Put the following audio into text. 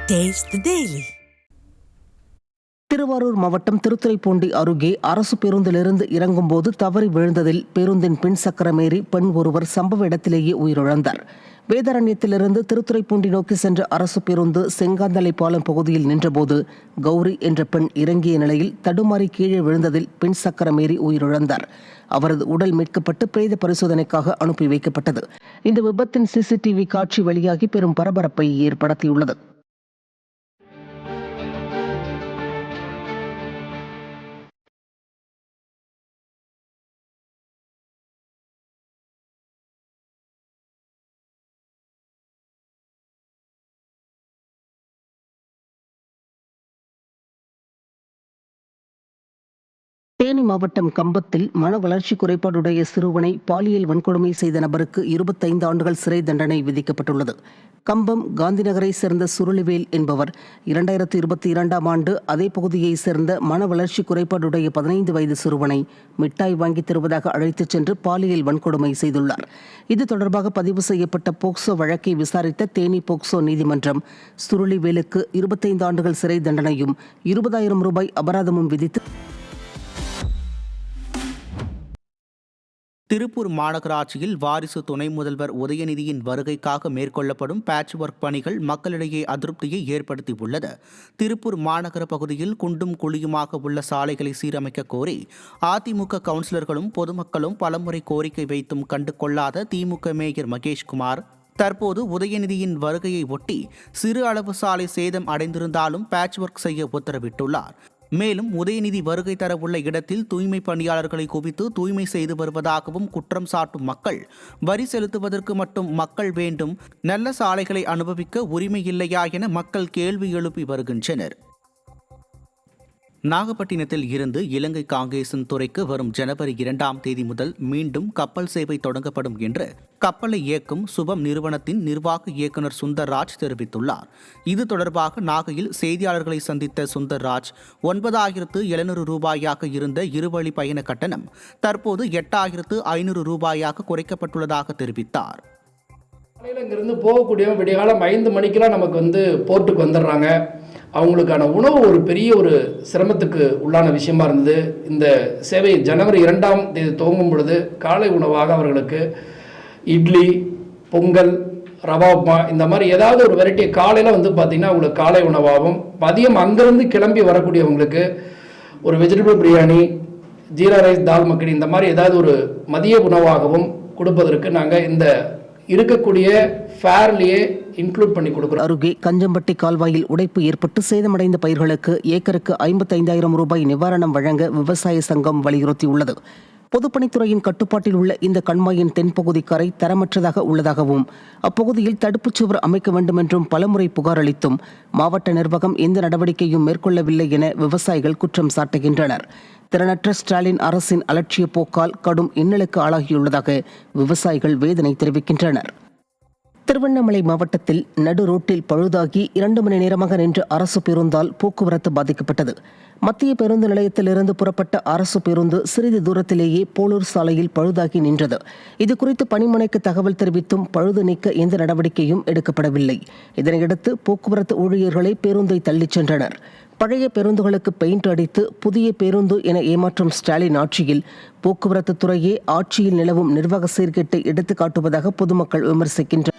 Taste the Daily. Thiruvarur மாவட்டம் திருத்துறைப்பூண்டி அருகே அரசு பேருந்திலிருந்து இறங்கும்போது தவறி விழுந்ததில் பேருந்தின் பின் சக்கரமேறி பெண் ஒருவர் சம்பவ இடத்திலேயே உயிரிழந்தார். வேதாரண்யத்திலிருந்து திருத்துறைப்பூண்டி நோக்கி சென்ற அரசு பேருந்து செங்காந்தலை பாலம் பகுதியில் நின்றபோது கௌரி என்ற பெண் இறங்கிய நிலையில் தடுமாறி கீழே விழுந்ததில் பின் சக்கரமேறி உயிரிழந்தார். அவரது உடல் மீட்கப்பட்டு பிரேத பரிசோதனைக்காக அனுப்பி வைக்கப்பட்டது. இந்த விபத்தின் சிசிடிவி காட்சி வெளியாகி பெரும் பரபரப்பை ஏற்படுத்தியுள்ளது. தேனி மாவட்டம் கம்பத்தில் மன வளர்ச்சி குறைபாடுடைய சிறுவனை பாலியல் வன்கொடுமை செய்த நபருக்கு 25 ஆண்டுகள் சிறை தண்டனை விதிக்கப்பட்டுள்ளது. கம்பம் காந்திநகரை சேர்ந்த சுருளிவேல் என்பவர் 2022ஆம் ஆண்டு அதே பகுதியை சேர்ந்த மன வளர்ச்சி குறைபாடுடைய 15 வயது சிறுவனை மிட்டாய் வாங்கி தருவதாக அழைத்துச் சென்று பாலியல் வன்கொடுமை செய்துள்ளார். இது தொடர்பாக பதிவு செய்யப்பட்ட போக்சோ வழக்கை விசாரித்த தேனி போக்சோ நீதிமன்றம் சுருளிவேலுக்கு 25 ஆண்டுகள் சிறை தண்டனையும் 20,000 ரூபாய் அபராதமும் விதித்து திருப்பூர் மாநகராட்சியில் வாரிசு துணை முதல்வர் உதயநிதியின் வருகைக்காக மேற்கொள்ளப்படும் பேட்ச் ஒர்க் பணிகள் மக்களிடையே அதிருப்தியை ஏற்படுத்தியுள்ளது. திருப்பூர் மாநகர பகுதியில் குண்டும் குழியுமாக உள்ள சாலைகளை சீரமைக்க கோரி அதிமுக கவுன்சிலர்களும் பொதுமக்களும் பலமுறை கோரிக்கை வைத்தும் கண்டு கொள்ளாத திமுக மேயர் மகேஷ்குமார் தற்போது உதயநிதியின் வருகையை ஒட்டி சிறு அளவு சாலை சேதம் அடைந்திருந்தாலும் பேட்ச் ஒர்க் செய்ய உத்தரவிட்டுள்ளார். மேலும் உதயநிதி வருகை தர உள்ள இடத்தில் தூய்மை பணியாளர்களை குவித்து தூய்மை செய்து வருவதாகவும் குற்றம் சாட்டும் மக்கள் வரி செலுத்துவதற்கு மட்டும் மக்கள் வேண்டும், நல்ல சாலைகளை அனுபவிக்க உரிமை இல்லையா என மக்கள் கேள்வி எழுப்பி வருகின்றனர். நாகப்பட்டினத்தில் இருந்து இலங்கை காங்கேசன் துறைக்கு வரும் ஜனவரி 2ஆம் தேதி முதல் மீண்டும் கப்பல் சேவை தொடங்கப்படும் என்று கப்பலை இயக்கும் சுபம் நிறுவனத்தின் நிர்வாக இயக்குநர் சுந்தர்ராஜ் தெரிவித்துள்ளார். இது தொடர்பாக நாகையில் செய்தியாளர்களை சந்தித்த சுந்தர்ராஜ் 9,700 ரூபாயாக இருந்த இருவழி பயண கட்டணம் தற்போது 8,500 ரூபாயாக குறைக்கப்பட்டுள்ளதாக தெரிவித்தார். இங்கிருந்து போகக்கூடியவங்க விடியகாலம் 5 மணிக்கெல்லாம் நமக்கு போர்ட்டுக்கு வந்துடுறாங்க. அவங்களுக்கான உணவு ஒரு பெரிய ஒரு சிரமத்துக்கு உள்ளான விஷயமா இருந்தது. இந்த சேவை ஜனவரி 2ஆம் தேதி துவங்கும் பொழுது காலை உணவாக அவர்களுக்கு இட்லி, பொங்கல், ரவா உப்மா இந்த மாதிரி ஏதாவது ஒரு வெரைட்டி காலையில் பார்த்திங்கன்னா அவங்களுக்கு காலை உணவாகவும், மதியம் அங்கேருந்து கிளம்பி வரக்கூடியவங்களுக்கு ஒரு வெஜிடபிள் பிரியாணி, ஜீரா ரைஸ், தால் மக்களி இந்த மாதிரி ஏதாவது ஒரு மதிய உணவாகவும் கொடுப்பதற்கு நாங்கள் இந்த இருக்கக்கூடிய ஃபேர்லேயே இன்க்ளூட் பண்ணி கொடுக்குறோம். அருகே கஞ்சம்பட்டி கால்வாயில் உடைப்பு ஏற்பட்டு சேதமடைந்த பயிர்களுக்கு ஏக்கருக்கு 55,000 ரூபாய் நிவாரணம் வழங்க விவசாய சங்கம் வலியுறுத்தியுள்ளது. பொதுப்பணித்துறையின் கட்டுப்பாட்டில் உள்ள இந்த கண்மாயின் தென்பகுதி கரை தரமற்றதாக உள்ளதாகவும் அப்பகுதியில் தடுப்புச் சுவர் அமைக்க வேண்டும் என்றும் பலமுறை புகார் அளித்தும் மாவட்ட நிர்வாகம் எந்த நடவடிக்கையும் மேற்கொள்ளவில்லை என விவசாயிகள் குற்றம் சாட்டுகின்றனர். திறனற்ற ஸ்டாலின் அரசின் அலட்சிய போக்கால் கடும் இன்னலுக்கு ஆளாகியுள்ளதாக விவசாயிகள் வேதனை தெரிவிக்கின்றனர். திருவண்ணாமலை மாவட்டத்தில் நடு ரோட்டில் பழுதாகி 2 மணி நேரமாக நின்ற அரசு பேருந்தால் போக்குவரத்து பாதிக்கப்பட்டது. மத்திய பேருந்து நிலையத்திலிருந்து புறப்பட்ட அரசு பேருந்து சிறிது தூரத்திலேயே போலூர் சாலையில் பழுதாகி நின்றது. இதுகுறித்து பணிமனைக்கு தகவல் தெரிவித்தும் பழுது நீக்க எந்த நடவடிக்கையும் எடுக்கப்படவில்லை. இதனையடுத்து போக்குவரத்து ஊழியர்களை பேருந்தை தள்ளிச் சென்றனர். பழைய பேருந்துகளுக்கு பெயிண்ட் அடித்து புதிய பேருந்து என ஏமாற்றும் ஸ்டாலின் ஆட்சியில் போக்குவரத்து துறையே ஆட்சியில் நிலவும் நிர்வாக சீர்கேட்டை எடுத்துக் காட்டுவதாக பொதுமக்கள் விமர்சிக்கின்றனர்.